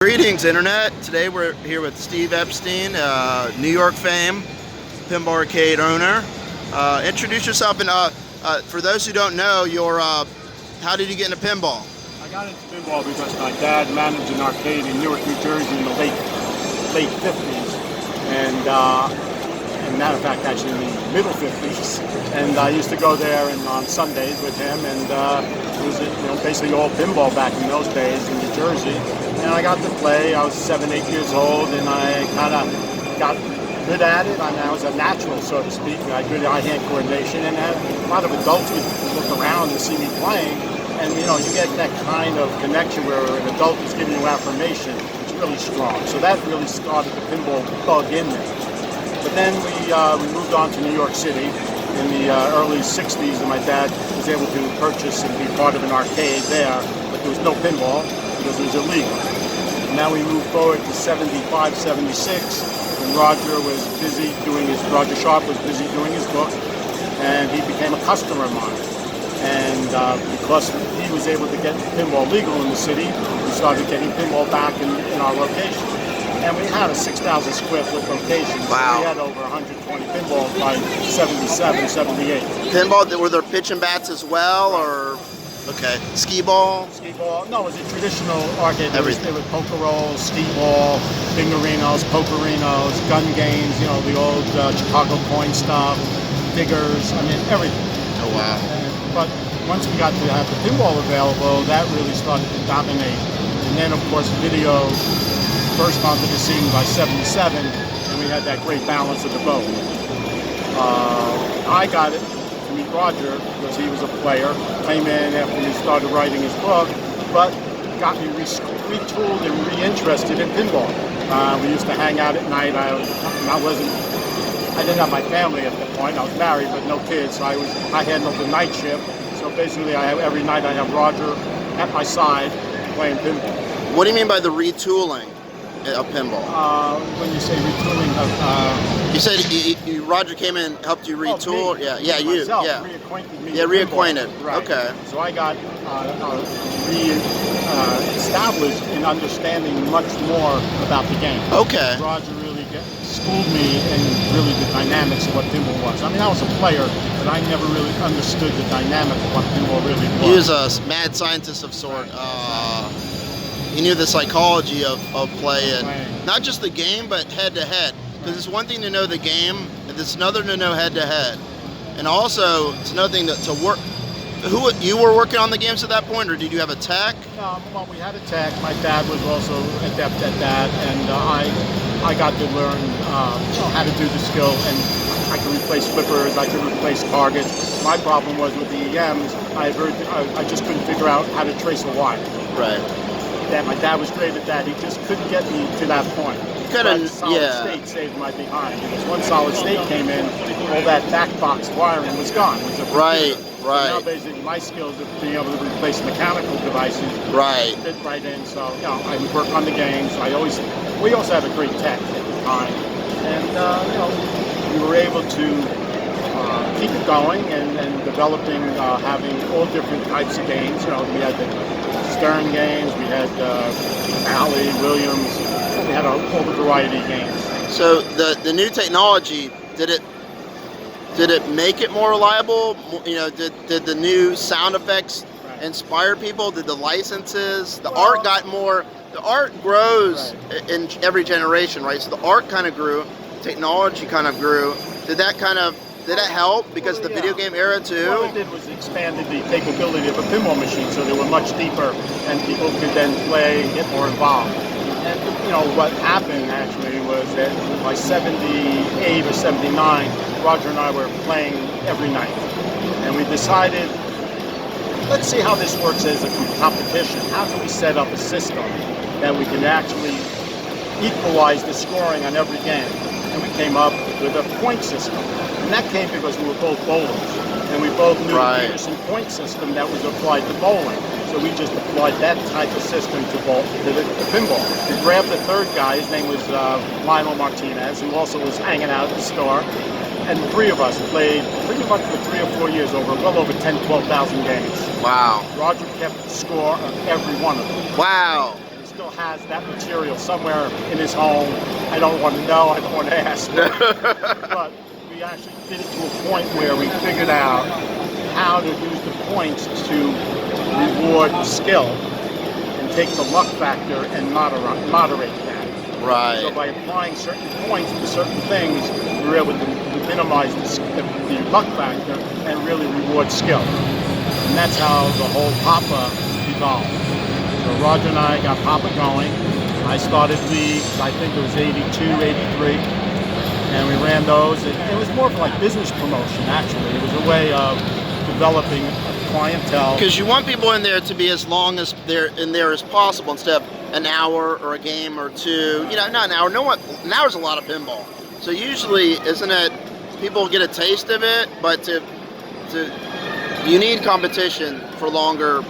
Greetings, Internet. Today we're here with Steve Epstein, New York fame, Pinball Arcade owner. Introduce yourself, and for those who don't know, how did you get into pinball? I got into pinball because my dad managed an arcade in Newark, New Jersey in the late 50s, and matter of fact, actually in the middle 50s. And I used to go there on Sundays with him, and it was basically all pinball back in those days in New Jersey. And I got to play. I was 7, 8 years old, and I kind of got good at it. I mean, I was a natural, so to speak. I had good eye-hand coordination, and a lot of adults would look around and see me playing. And you get that kind of connection where an adult is giving you affirmation. It's really strong. So that really started the pinball bug in me. But then we moved on to New York City in the early 60s, and my dad was able to purchase and be part of an arcade there, but there was no pinball because it was illegal. And now we moved forward to 75, 76, and Roger Sharpe was busy doing his book, and he became a customer of mine. And because he was able to get pinball legal in the city, we started getting pinball back in our location. And we had a 6,000 square foot location. Wow. So we had over 120 pinballs by 77, 78. Pinball, were there pitch and bats as well, or okay, skee ball? Skee ball? No, it was a traditional arcade. Everything. There was poker rolls, skee ball, bingarinos, pokerinos, gun games, the old Chicago coin stuff, diggers, I mean, everything. Oh, wow. But once we got to have the pinball available, that really started to dominate. And then, of course, video burst onto the scene by 77, and we had that great balance of the both. I got it to meet Roger because he was a player. Came in after he started writing his book, but got me retooled and re-interested in pinball. We used to hang out at night. I didn't have my family at that point. I was married, but no kids. So I handled the night shift. So basically, every night I have Roger at my side playing pinball. What do you mean by the retooling of pinball? When you say retooling, You said Roger came in and helped you retool. Me. Yeah, you. Myself, Yeah. reacquainted me. Yeah, with reacquainted. pinball. Right. Okay. So I got established in understanding much more about the game. Okay. Roger really schooled me in really the dynamics of what pinball was. I mean, I was a player, but I never really understood the dynamic of what pinball really was. He was a mad scientist of sort. He knew the psychology of play, and not just the game, but head to head. Because it's one thing to know the game, and it's another to know head to head. And also, it's another thing to work. You were working on the games at that point, or did you have a tech? Well, we had a tech. My dad was also adept at that, and I got to learn how to do the skill, and I could replace flippers, I could replace targets. My problem was with the EMs, I just couldn't figure out how to trace a wire. Right. My dad was great at that. He just couldn't get me to that point. Solid state saved my behind. Because once solid state came in, all that back box wiring was gone. It was a Right. So now basically my skills of being able to replace mechanical devices fit right in. So I would work on the games. We also had a great tech at the time, and we were able to keep it going and developing, having all different types of games. We had the Stern games, we had Alley, Williams, we had all the variety of games. So the new technology, did it make it more reliable? Did the new sound effects inspire people? Did the licenses, the art got more? The art grows in every generation, right? So the art kind of grew, technology kind of grew. Did that help because the video game era too? What it did was expanded the capability of a pinball machine, so they were much deeper, and people could then play and get more involved. And what happened actually was that by 78 or 79, Roger and I were playing every night, and we decided, let's see how this works as a competition. How can we set up a system that we can actually equalize the scoring on every game? And we came up with a point system. And that came because we were both bowlers. And we both knew the Peterson point system that was applied to bowling. So we just applied that type of system to the pinball. We grabbed the third guy, his name was Lionel Martinez, who also was hanging out at the store. And the three of us played pretty much for 3 or 4 years well over 10, 12,000 games. Wow. Roger kept score of every one of them. Wow. still has that material somewhere in his home. I don't want to know, I don't want to ask. But we actually did it to a point where we figured out how to use the points to reward skill and take the luck factor and moderate that. Right. So by applying certain points to certain things, we were able to minimize the luck factor and really reward skill. And that's how the whole PAPA evolved. So Roger and I got PAPA going. I started leagues, I think it was 82, 83, and we ran those. It was more of like business promotion, actually. It was a way of developing a clientele. Because you want people in there to be as long as they're in there as possible, instead of an hour or a game or two. You know, not an hour. An hour's a lot of pinball. So usually, isn't it? People get a taste of it, but you need competition for longer,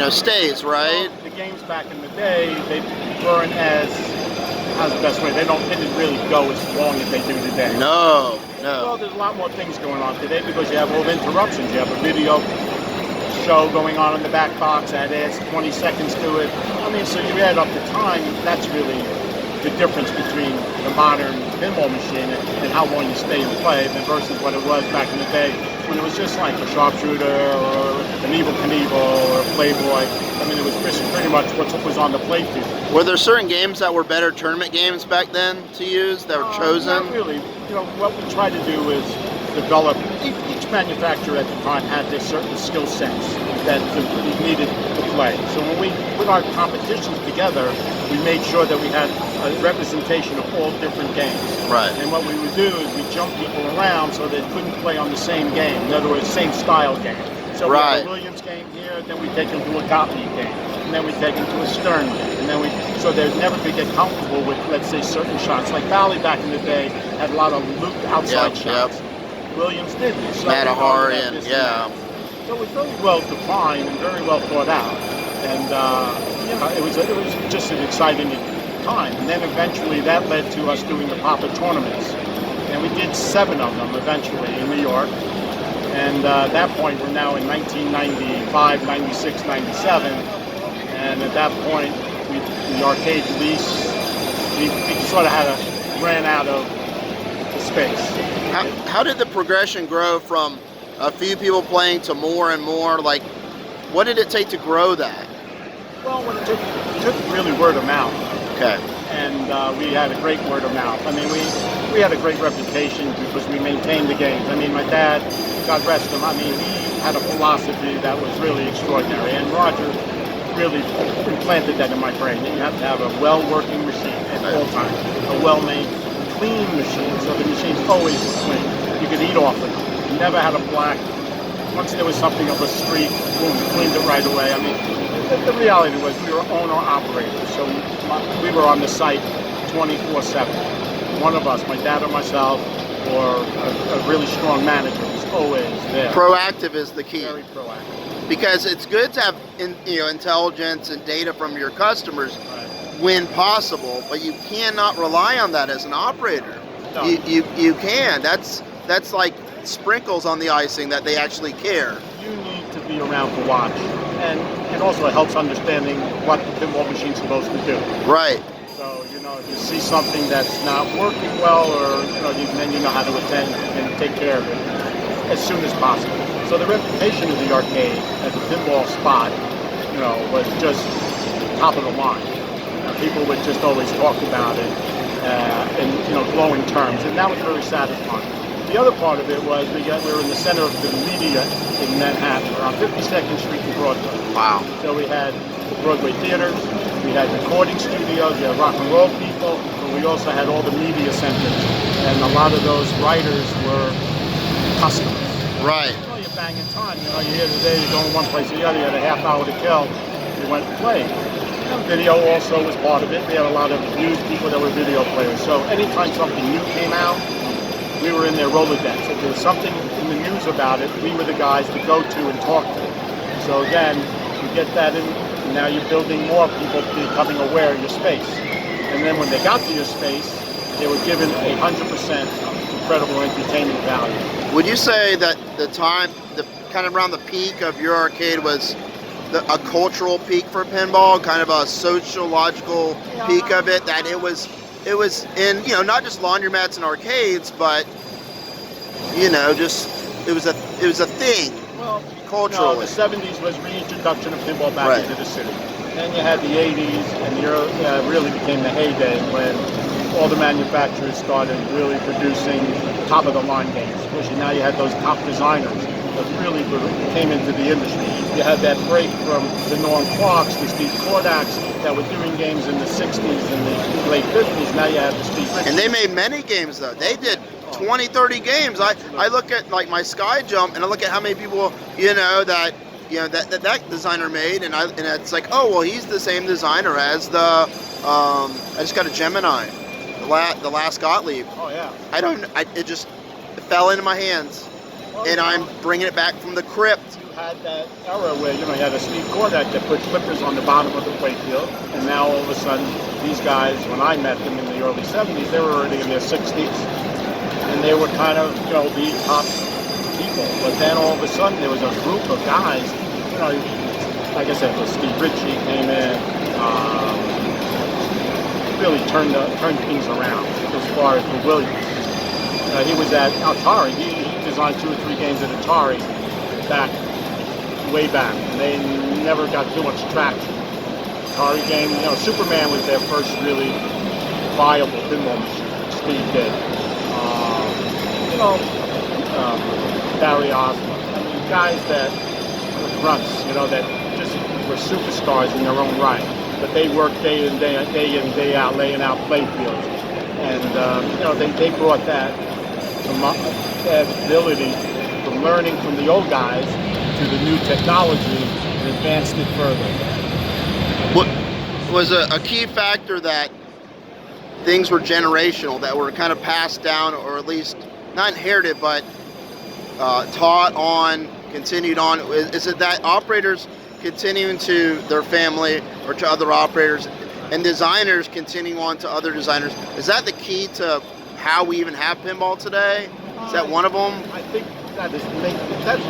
stays, right? Well, the games back in the day, they weren't how's the best way? They didn't really go as long as they do today. No. Well, there's a lot more things going on today because you have all the interruptions. You have a video show going on in the back box that adds 20 seconds to it. I mean, so you add up the time. That's really the difference between the modern pinball machine and how long you stay and play versus what it was back in the day when it was just like a sharpshooter or an Evel Knievel or a Playboy. I mean, it was pretty much what was on the play field. Were there certain games that were better tournament games back then to use that were chosen? Not really. What we try to do is develop. Each manufacturer at the time had their certain skill sets that we needed to play. So when we put our competitions together, we made sure that we had a representation of all different games. Right. And what we would do is we jump people around so they couldn't play on the same game. In other words, same style game. So we have a Williams game here, then we take them to a Gottlieb game, and then we take them to a Stern game, and then so they never could get comfortable with, let's say, certain shots. Like Bally back in the day had a lot of looped outside shots. Yep. Williams didn't. So Mataharian, yeah. So it was very well defined and very well thought out, and it was just an exciting time. And then eventually that led to us doing the PAPA tournaments, and we did 7 of them eventually in New York. And at that point, we're now in 1995, 96, 97, and at that point, the arcade lease, we sort of ran out of space. How did the progression grow from a few people playing to more and more? Like, what did it take to grow that? Well, it took really word of mouth. Okay. And we had a great word of mouth. I mean, we had a great reputation because we maintained the games. I mean, my dad, God rest him, I mean, he had a philosophy that was really extraordinary. And Roger really implanted that in my brain. You have to have a well-working machine at all times, a well-made, clean machine, so the machine's always clean. You could eat off of it. You never had a black. Once there was something of a streak, boom, cleaned it right away. I mean, the reality was we were owner-operators, so we were on the site 24/7. One of us, my dad or myself, or a really strong manager was always there. Proactive is the key. Very proactive. Because it's good to have intelligence and data from your customers when possible, but you cannot rely on that as an operator. No. You can. That's like sprinkles on the icing that they actually care. You need to be around to watch, and it also helps understanding what the pinball machine's supposed to do. Right. So if you see something that's not working well, or then you know how to attend and take care of it as soon as possible. So the reputation of the arcade as a pinball spot, was just top of the line. People would just always talk about it in glowing terms, and that was very satisfying. The other part of it was we were in the center of the media in Manhattan. We're on 52nd Street and Broadway. Wow. So we had Broadway theaters, we had recording studios, we had rock and roll people, but we also had all the media centers, and a lot of those writers were customers. Right. You're banging time. You're here today, you're going one place or the other, you had a half hour to kill, you went and played. Video also was part of it. We had a lot of news people that were video players. So anytime something new came out, we were in their Rolodex. If there was something in the news about it, we were the guys to go to and talk to. So again, you get that in, and now you're building more people becoming aware of your space. And then when they got to your space, they were given 100% incredible entertainment value. Would you say that the time, kind of around the peak of your arcade was a cultural peak for pinball, kind of a sociological peak of it. That it was in, you know, not just laundromats and arcades, but, you know, just it was a thing. Well, culturally. No, the 70s was reintroduction of pinball back into the city. Then you had the 80s, and the early, really became the heyday when all the manufacturers started really producing top-of-the-line games. Especially now you had those top designers that really came into the industry. You had that break from the Norm Clarks, the Steve Kordaks that were doing games in the 60s and the late 50s. Now you have the Steve Ritchie. And they made many games, though. They did 20, 30 games. I look at like my Sky Jump, and I look at how many people, you know, that designer made, and it's like, oh, well, he's the same designer as the I just got a Gemini, the last Gottlieb. Oh yeah. It just fell into my hands, and I'm bringing it back from the crypt. You had that era where, you know, you had a Steve Kordak that put flippers on the bottom of the playfield, and now all of a sudden these guys, when I met them in the early 70s, they were already in their 60s, and they were kind of, you know, the top people. But then all of a sudden there was a group of guys, you know, like I said, Steve Ritchie came in, really turned things around as far as the Williams. He was at Atari. He designed 2 or 3 games at Atari way back. And they never got too much traction. Atari game, you know, Superman was their first really viable pinball machine. Steve did. You know, Barry Osmond. I mean, guys that were grunts, you know, that just were superstars in their own right. But they worked day in, day out, laying out playfields. And, you know, they brought that ability from learning from the old guys to the new technology and advanced it further. What was a key factor that things were generational, that were kind of passed down, or at least not inherited, but taught on, continued on? Is it that operators continuing to their family or to other operators, and designers continuing on to other designers? Is that the key to how we even have pinball today? Is that one of them? I think that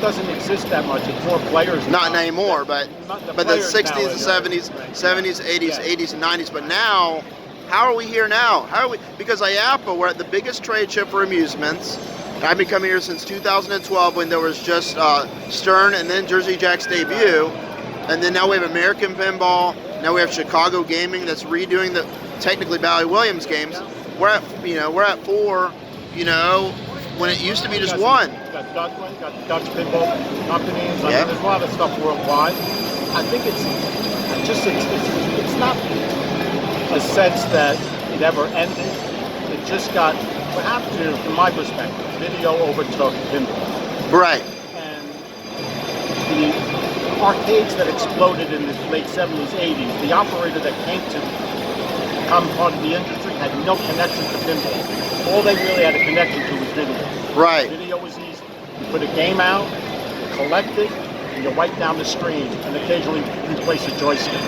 doesn't exist that much. It's more players. Not anymore, but the 60s, the 70s, 70s, 80s, 80s, and 90s. But now, how are we here now? How are we? Because IAAPA, we're at the biggest trade show for amusements. I've been coming here since 2012 when there was just Stern and then Jersey Jack's debut. And then now we have American Pinball. Now we have Chicago Gaming that's redoing the technically Bally Williams games. We're at 4, you know, when it used to be just 1. Got Dutch pinball companies. I mean, there's a lot of stuff worldwide. I think it's not a sense that it ever ended. It just got, perhaps from my perspective, video overtook pinball. Right. And the arcades that exploded in the late 70s, 80s, the operator that came to become part of the industry had no connection to pinball. All they really had a connection to was video. Right. Video was easy. You put a game out, you collect it, and you wipe down the screen, and occasionally replace a joystick.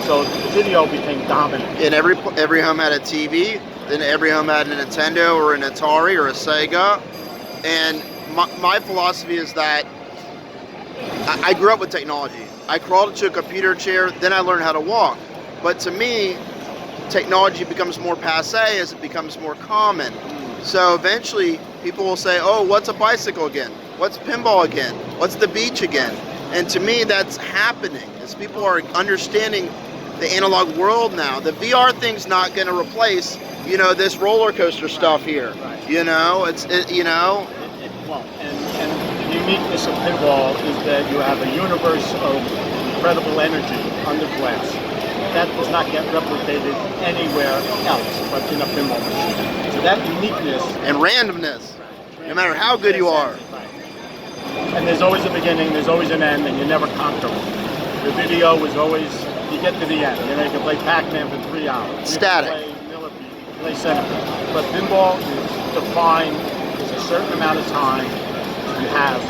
So the video became dominant. And every home had a TV, then every home had a Nintendo or an Atari or a Sega. And my philosophy is that I grew up with technology. I crawled into a computer chair, then I learned how to walk. But to me, technology becomes more passé as it becomes more common. So eventually people will say, oh, what's a bicycle again? What's pinball again? What's the beach again? And to me, that's happening as people are understanding the analog world now. The VR thing's not going to replace, you know, this roller coaster stuff here. Right. You know, Well, and the uniqueness of pinball is that you have a universe of incredible energy under glass. That does not get replicated anywhere else but in a pinball machine. So that uniqueness and randomness, no matter how good you are. And there's always a beginning, there's always an end, and you never conquer it. The video was always, you get to the end. You know, you can play Pac-Man for 3 hours. Static. You can play Millipede, you can play Centipede. But pinball is defined as a certain amount of time you have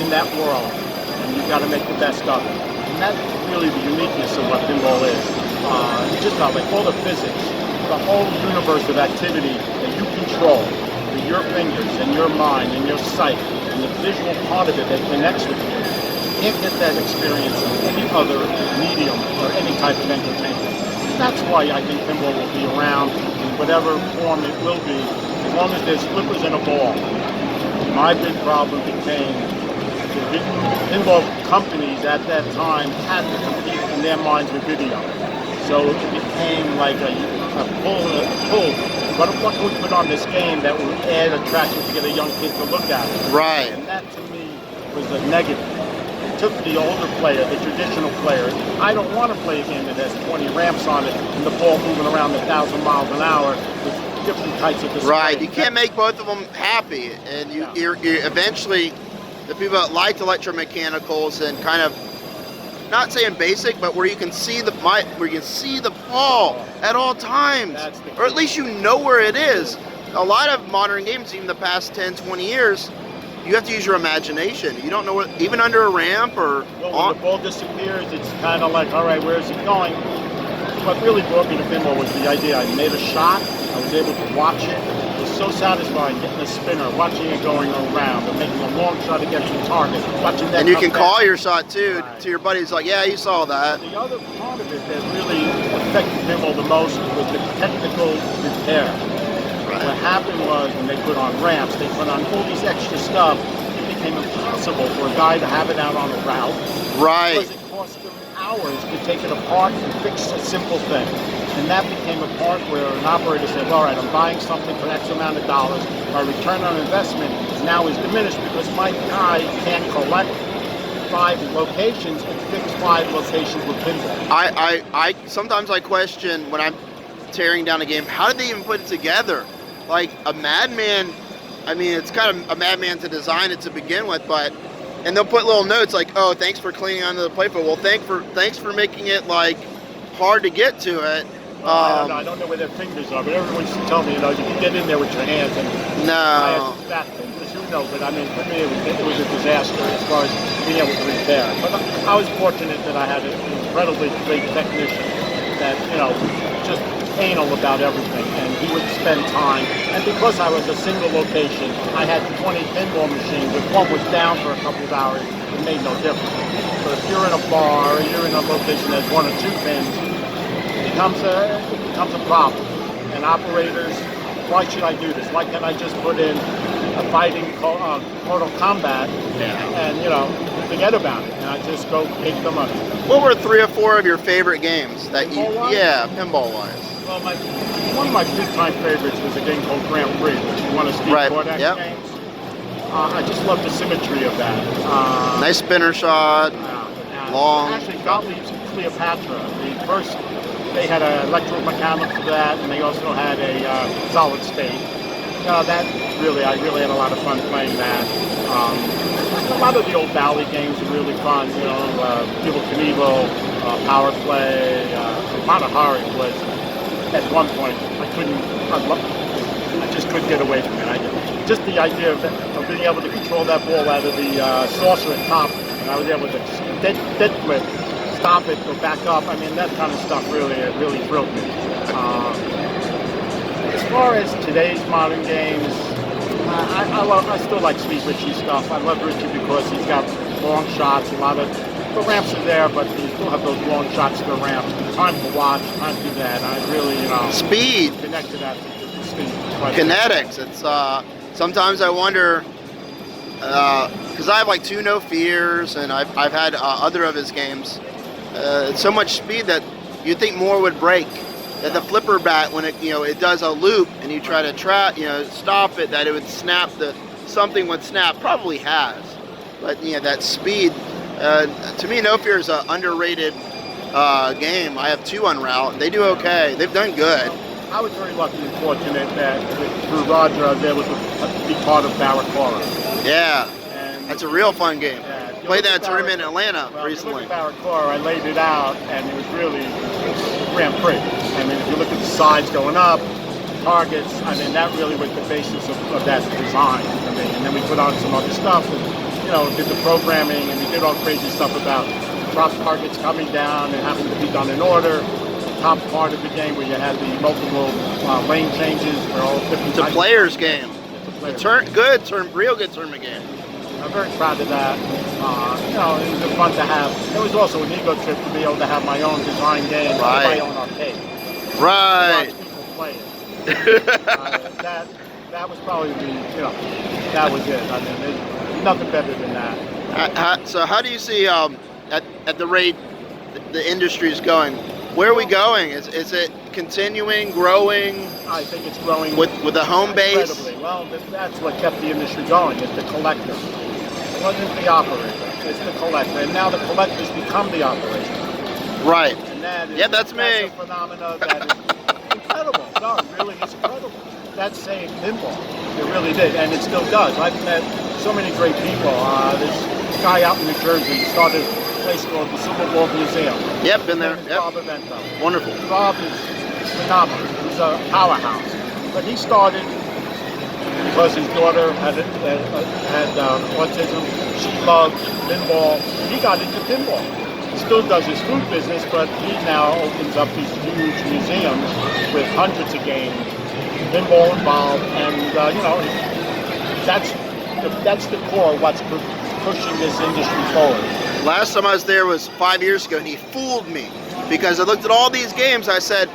in that world, and you've got to make the best of it. And that's really the uniqueness of what pinball is. Just not like all the physics, the whole universe of activity that you control with your fingers and your mind and your sight, and the visual part of it that connects with you. can't get that experience in any other medium or any type of entertainment. That's why I think pinball will be around in whatever form it will be, as long as there's flippers and a ball. My big problem became the pinball companies at that time had to compete in their minds with video. So it became like a pull. What can we put on this game that will add attraction to get a young kid to look at it? Right. And that to me was a negative. It took the older player, the traditional player. I don't want to play a game that has 20 ramps on it and the ball moving around 1,000 miles an hour with different types of displays. Right. You can't make both of them happy, and you're eventually the people that like electromechanicals and kind of, not saying basic, but where you can see the ball at all times, or at least you know where it is. A lot of modern games, even the past 10, 20 years, you have to use your imagination. You don't know what, even under a ramp or. Well, when the ball disappears, it's kind of like, all right, where is it going? What really brought me to pinball was the idea. I made a shot. I was able to watch it. It was so satisfying getting a spinner, watching it going around, and making a long shot against the target. Watching that. And you can call your shot too to your buddies, like, yeah, you saw that. The other part of it that really affected pinball the most was the technical repair. Right. What happened was when they put on ramps, they put on all these extra stuff. It became impossible for a guy to have it out on a route. Right. Because it cost them hours to take it apart and fix a simple thing. And that became a part where an operator said, all right, I'm buying something for X amount of dollars. My return on investment now is diminished because my guy can't collect 5 locations and fix 5 locations with pinball. I sometimes I question when I'm tearing down a game, how did they even put it together? Like a madman, I mean, it's kind of a madman to design it to begin with, but, and they'll put little notes like, oh, thanks for cleaning onto the playfield. Well, thanks for making it like hard to get to it. Well, I don't know where their fingers are, but everyone used to tell me, you know, you can get in there with your hands. And no. I had fat fingers, who knows? But I mean, for me, it was a disaster as far as being able to repair. But I was fortunate that I had an incredibly great technician that, you know, just anal about everything, and he would spend time. And because I was a single location, I had 20 pinball machines. If one was down for a couple of hours, it made no difference. But if you're in a bar or you're in a location that has 1 or 2 pins, it becomes a problem. And operators, why should I do this? Why can't I just put in a fighting Mortal Kombat and, you know, forget about it, and I just go take the money. What were 3 or 4 of your favorite games that pinball-wise? Yeah, pinball-wise? Well, one of my big-time favorites was a game called Grand Prix, which is one of Steve Kordak's games. I just love the symmetry of that. Nice spinner shot, long. Actually, Gottlieb's Cleopatra. They had an electromechanical for that, and they also had a solid state. That really, I really had a lot of fun playing that. A lot of the old Bally games were really fun. You know, Evel Knievel, Power Play, Matahari was. At one point, I just couldn't get away from it. Just the idea of being able to control that ball out of the saucer at top, and I was able to dead flip, stop it, go back up. I mean, that kind of stuff really thrilled me. As far as today's modern games, I still like Sweet Richie stuff. I love Richie because he's got long shots, a lot of. The ramps are there, but you still have those long shots to the ramp. Time to watch, time to do that. I really, you know, speed. Connect to that to speed. Kinetics. It's sometimes I wonder because I have like 2 No Fears, and I've had other of his games. It's so much speed that you'd think more would break. That the flipper bat, when it does a loop and you try to stop it, that it would snap. Something would snap. Probably has, but that speed. To me, No Fear is an underrated game. I have 2 on route. They do okay. They've done good. I was very lucky and fortunate that through Roger, I was able to be part of Barracora. Yeah, and that's a real fun game. Yeah, Played that tournament in Atlanta recently. If you look at Barracora, I laid it out, and it was really Grand Prix. I mean, if you look at the sides going up, targets, I mean, that really was the basis of that design for me. And then we put on some other stuff. Did the programming, and we did all crazy stuff about drop targets coming down and having to be done in order. The top part of the game where you had the multiple lane changes for all different. It's a player's game. Real good tournament game. I'm very proud of that. You know, it was fun to have. It was also an ego trip to be able to have my own design game, my own arcade. Right. Watch people play it. That was probably the, you know, that was it. I mean, there's nothing better than that. So how do you see at the rate the industry is going? Where are we going? Is it continuing, growing? I think it's growing with the home base. Incredibly. Well, that's what kept the industry going. Is the collector. It wasn't the operator. It's the collector, and now the collectors become the operator. Right. And that is, yeah, that's me. That's a phenomena that is incredible. No, it really is incredible. That saved pinball. It really did, and it still does. I've met so many great people. This guy out in New Jersey started a place called the Civil War Museum. Yep, been there. Yep. Bob Evento. Wonderful. Bob is phenomenal. He's a powerhouse. But he started because his daughter had autism. She loved pinball. He got into pinball. He still does his food business, but he now opens up these huge museums with hundreds of games, pinball involved, and you know, that's the core of what's pushing this industry forward. Last time I was there was 5 years ago, and he fooled me because I looked at all these games. I said,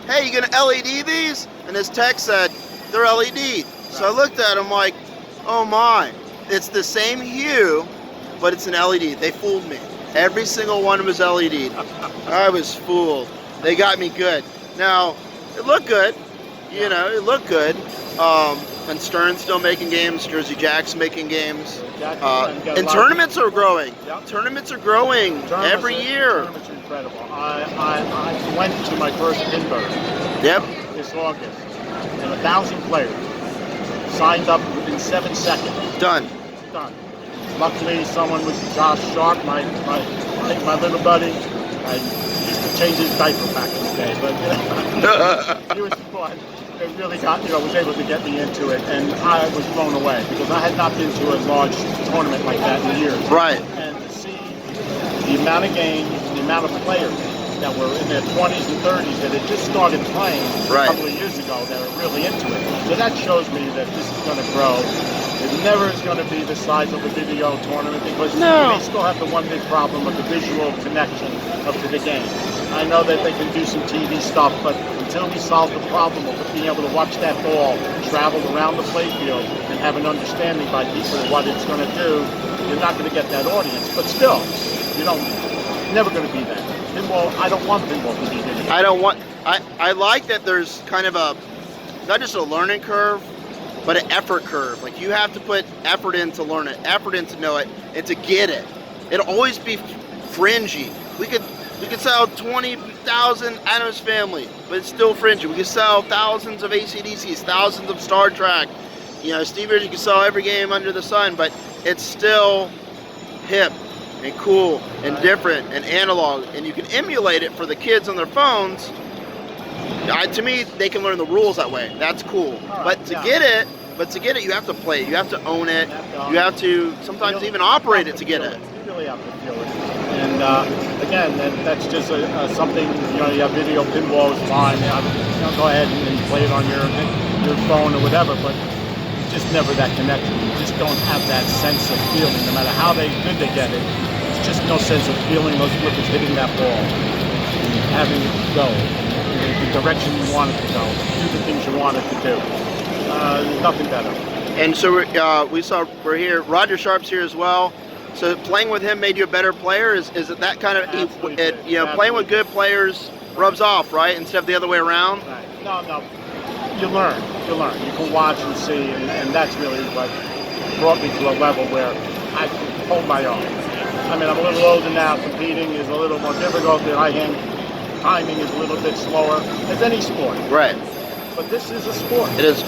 "Hey, you gonna LED these?" And his text said, "They're LED." So I looked at him like, "Oh my, it's the same hue, but it's an LED." They fooled me. Every single one was LED. I was fooled. They got me good. Now, it looked good. You know, it looked good. And Stern's still making games. Jersey Jack's making games. And tournaments are growing. Yep. Tournaments are growing every year. Tournaments are incredible. I went to my first Pinball. Yep. This August, and 1,000 players signed up within 7 seconds. Done. Done. Luckily, someone was Roger Sharpe, my little buddy. I used to change his diaper back in the day, but you know, he was fun. It really got, you know, was able to get me into it, and I was blown away because I had not been to a large tournament like that in years. Right. And to see the amount of games, the amount of players that were in their 20s and 30s that had just started playing a couple of years ago that are really into it. So that shows me that this is going to grow. It never is going to be the size of a video tournament because they still have the one big problem of the visual connection up to the game. I know that they can do some TV stuff, but until we solve the problem of being able to watch that ball travel around the playfield and have an understanding by people of what it's going to do, you're not going to get that audience. But still, you don't, never going to be that. Pinball, I don't want pinball to be video. I like that there's kind of a, not just a learning curve, but an effort curve. Like you have to put effort in to learn it, effort in to know it, and to get it. It'll always be fringy. We could sell 20,000 Addams Family, but it's still fringy. We could sell thousands of AC/DCs, thousands of Star Trek. You know, Steve, you can sell every game under the sun, but it's still hip and cool and different and analog, and you can emulate it for the kids on their phones. To me, they can learn the rules that way. That's cool. But to get it, you have to play it. You have to own it. You have to sometimes even operate it to get it. You really have to feel it. And again, that's just something. You know, you have video pinball is fine. You know, go ahead and play it on your phone or whatever. But it's just never that connection. You just don't have that sense of feeling. No matter how good they get it, there's just no sense of feeling those flippers hitting that ball and having it go the direction you want it to go, do the things you want it to do. There's nothing better. And so we're here. Roger Sharpe's here as well. So playing with him made you a better player. Is it that kind of playing with good players rubs off, right? Instead of the other way around. Right. No. You learn. You can watch and see, and that's really what brought me to a level where I can hold my own. I mean, I'm a little older now. Competing is a little more difficult. The high-hand timing is a little bit slower, as any sport. Right. But this is a sport. It is.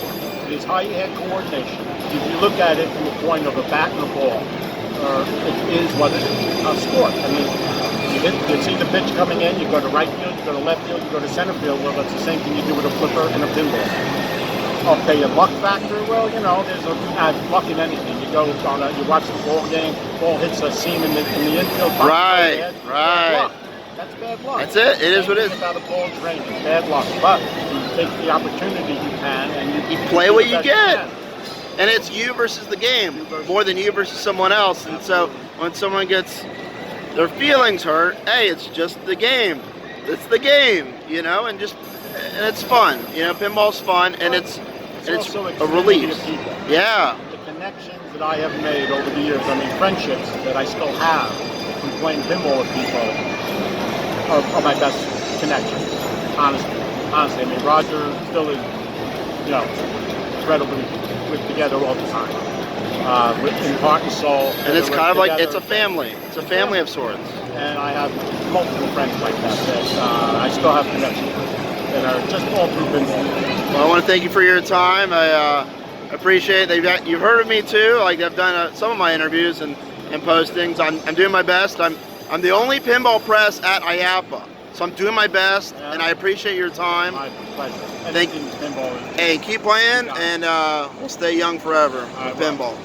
It is high-hand coordination. If you look at it from the point of a bat and a ball, it is what it is, a sport. I mean, you see the pitch coming in, you go to right field, you go to left field, you go to center field. Well, that's the same thing you do with a flipper and a pinball. Okay, a luck factor, well, you know, there's luck in anything. You go on you watch the ball game, ball hits a seam in the infield. Right. That's bad luck. That's it. It is what it is. About a ball draining, bad luck. But you take the opportunity you can, and you play what you get. And it's you versus the game more than you versus someone else. And so when someone gets their feelings hurt, hey, it's just the game. It's the game, you know, and it's fun. You know, pinball's fun, and it's a release. Yeah. The connections that I have made over the years, I mean, friendships that I still have from playing pinball with people are my best connections. Honestly, I mean, Roger still is, you know, incredibly together all the time, in heart and soul. And it's kind of like it's a family. It's a family of sorts. And I have multiple friends like that I still have connections with, that are just all through pinball. Well, I want to thank you for your time. I appreciate that you've heard of me too. Like I've done some of my interviews and postings. I'm doing my best. I'm the only pinball press at IAAPA, so I'm doing my best, and I appreciate your time. My pleasure. Thank you. Hey, keep playing, and we'll stay young forever with pinball.